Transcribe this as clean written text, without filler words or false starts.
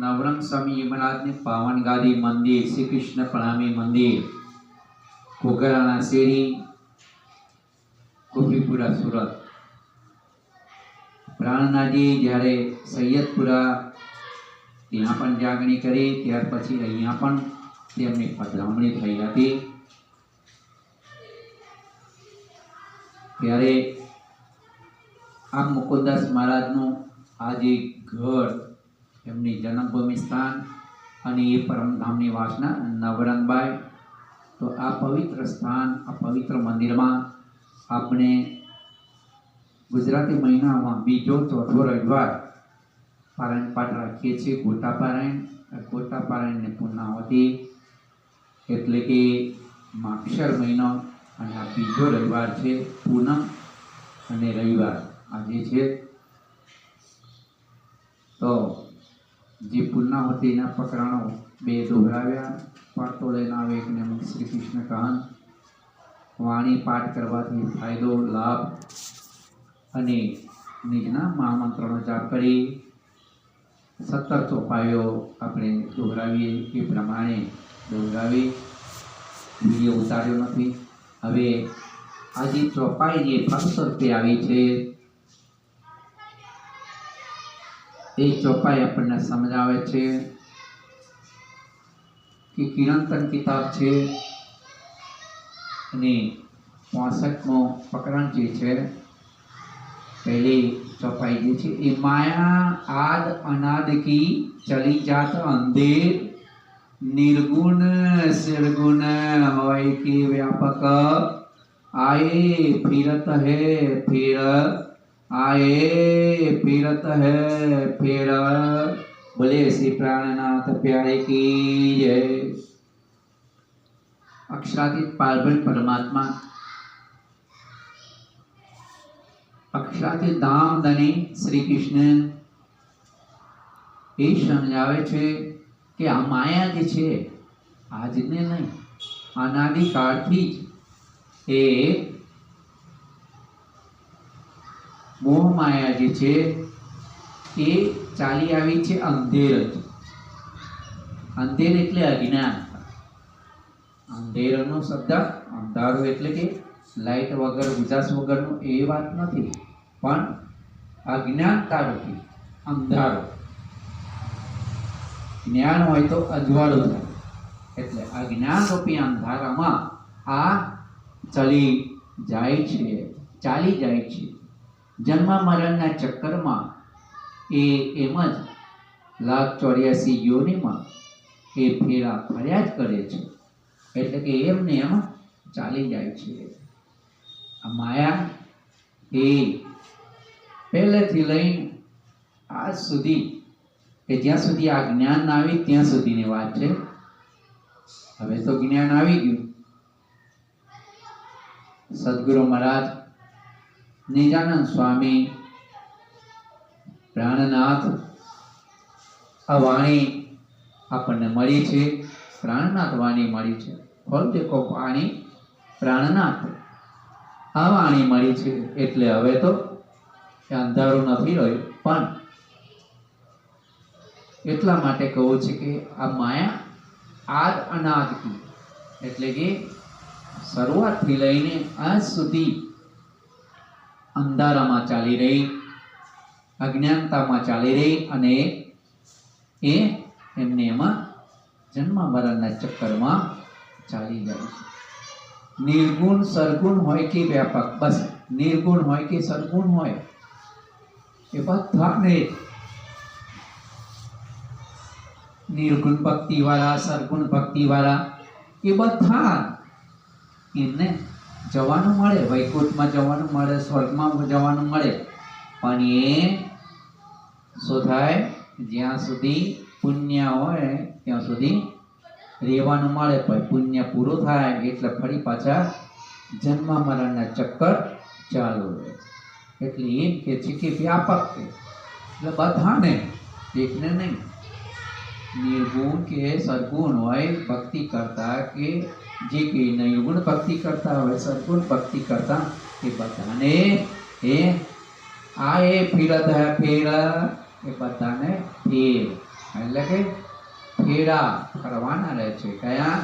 नवरंग स्वामी यमराज ने पावन गादी मंदिर श्री कृष्ण प्रणामी मंदिर घोघराना शेरी गोपीपुरा सूरत प्राणनाथजी જ્યારે સૈયદપુરા ત્યાં પણ જાગણી કરી ત્યાર પછી અહીંયા પણ તેમની પધરામણી થઈ હતી ત્યારે આ મુકુદાસ મહારાજનું આ જે ઘર એમની જન્મભૂમિ સ્થાન અને એ પરમધામની વાસના નવરંગબાઈ તો આ પવિત્ર સ્થાન આ પવિત્ર મંદિરમાં આપણે ગુજરાતી મહિનામાં બીજો ચોથો રવિવાર પારાયણ પાઠ રાખીએ છીએ ગોટા પારાયણને પૂર્ણાવતી એટલે કે માક્ષર મહિનો અને આ બીજો રવિવાર છે પૂનમ અને રવિવાર આજે છે તો જે પૂર્ણાવતીના પ્રકરણો બે દોહરાવ્યા પાઠો લઈને આવે એકને શ્રી કૃષ્ણ કહાન વાણી પાઠ કરવાથી ફાયદો લાભ અને નિજના મહામંત્રનો જાપ કરી 17 ચોપાઈઓ આપણે દોહરાવીએ એ પ્રમાણે દોહરાવી વિડીયો ઉતાર્યો નથી હવે આ જે ચોપાઈ જે ફલસ્વરૂપે આવી છે એ ચોપાઈ આપણને સમજાવે છે કે કિરંતન કિતાબ છે અને 65મો પ્રકરણ જે છે पहले चौपाई जी छे ए माया आद अनाद की चली जात अंधेर निर्गुण निर्गुण होय की व्यापक आए फिरत है फिर आए फिरत है फिर बोले श्री प्राणनाथ प्यारे की जय। अक्षरातीत पारब्रह्म परमात्मा अक्षरातीत धाम धनी श्री कृष्ण ये समझावे छे कि आ माया जे छे आज ने नहीं अनादिकाळथी ज ए मोह माया जे छे ए चाली आवी छे अंधेर अंधेर एटले अज्ञान अंधेरनो शब्द अंधारो एटले के लाइट वगर उजास वगरनु ए वात नथी पण अज्ञानता रूपी अंधारो ज्ञान होय तो अजवाळो थाय एटले अज्ञान रूपी अंधारामां आ चली जाय छे चाली जाय छे जन्म मरणना चक्करमां ए एमज 184 योनिमां ए फेरा फर्या ज करे छे एटले के एमने एम चाली जाय छे। आ माया ए पहलेथी लईने आज सुधी के ज्यां सुधी आ ज्ञान ना आवी त्यां सुधीनी वात छे। हवे तो ज्ञान आवी गयुं। सद्गुरु महाराज निजानंद स्वामी प्राणनाथ आ वाणी आपणे मळी छे प्राणनाथ वाणी मळी छे फल देखो वाणी प्राणनाथ आ वाणी मळी छे एटले हवे तो अंधारो नथी रह्यो पण एटला माटे कहूं छे के आ माया आद अनाद की एटले के शरूआत थी लईने आज सुधी अंधारामां चाली रही अज्ञानतामां चाली रही अने ए एमने एमां जन्म मरणना चक्करमां चाली जाय छे। निर्गुण सरगुण होय के व्यापक बस निर्गुण होय के सरगुण होय ए बधाने निर्गुण भक्ति वाला सरगुण भक्ति वाला ए बधा एमने जवानुं मळे वैकुंठमां जवानुं मळे स्वर्गमां जवानुं मळे पण ए शुं थाय ज्यां सुधी पुण्य होय त्यां सुधी रेवानुं मळे पण पुण्य पूरो थाय एटले फरी पाछा जन्म मरणना चक्कर चालू रहे एटले एम के छे के व्यापक छे એટલે બધાને એકને નહીં निर्गुण के सद्गुण होय भक्ति करता के जे के निर्गुण भक्ति करता होय सद्गुण भक्ति करता ए बधाने ए आए फिरत है फेर ए बधाने फेर એટલે કે ફેરા ફરવાના રહે છે. કયા?